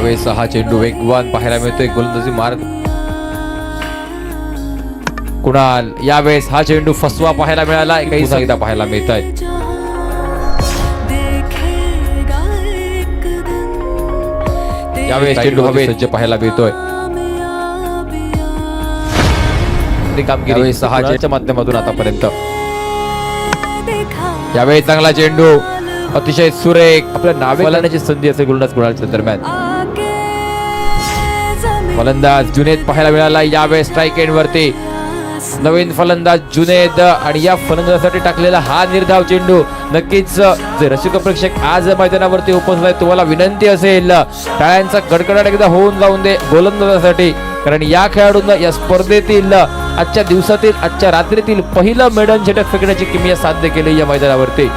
यावेळेस हा चेंडू वेगवान पाहायला मिळतोय, गोलंदाजी मार्ग कुणाल, यावेळेस हा चेंडू फसवा पाहायला मिळाला, काही एकदा पाहायला मिळत आहे. यावेळेस चेंडू हवेत सज्ज पाहायला मिळतोय. कामगिरी 6 चेंडूच्या माध्यमातून आतापर्यंत. यावेळी चांगला चेंडू, अतिशय सुरेख, आपल्या नावे फलंदाजीची संधी असेल गोलंदाज कुणालच्या दरम्यान. फलंदाज जुनेद पाहायला मिळाला, यावेळेस स्ट्राईक एंड वरती नवीन फलंदाज जुनेद, आणि या फलंदाजासाठी टाकलेला हा निर्धाव चेंडू. नक्कीच जे रसिक प्रेक्षक आज मैदानावरती उपस्थित आहेत, तुम्हाला विनंती असेल टाळ्यांचा कडकडाट एकदा होऊन जाऊन दे गोलंदाजासाठी, कारण या खेळाडूंना या स्पर्धेतील आजच्या दिवसातील आजच्या रात्रीतील पहिलं मेडल षटक फेकण्याची किमया साध्य केली या मैदानावरती.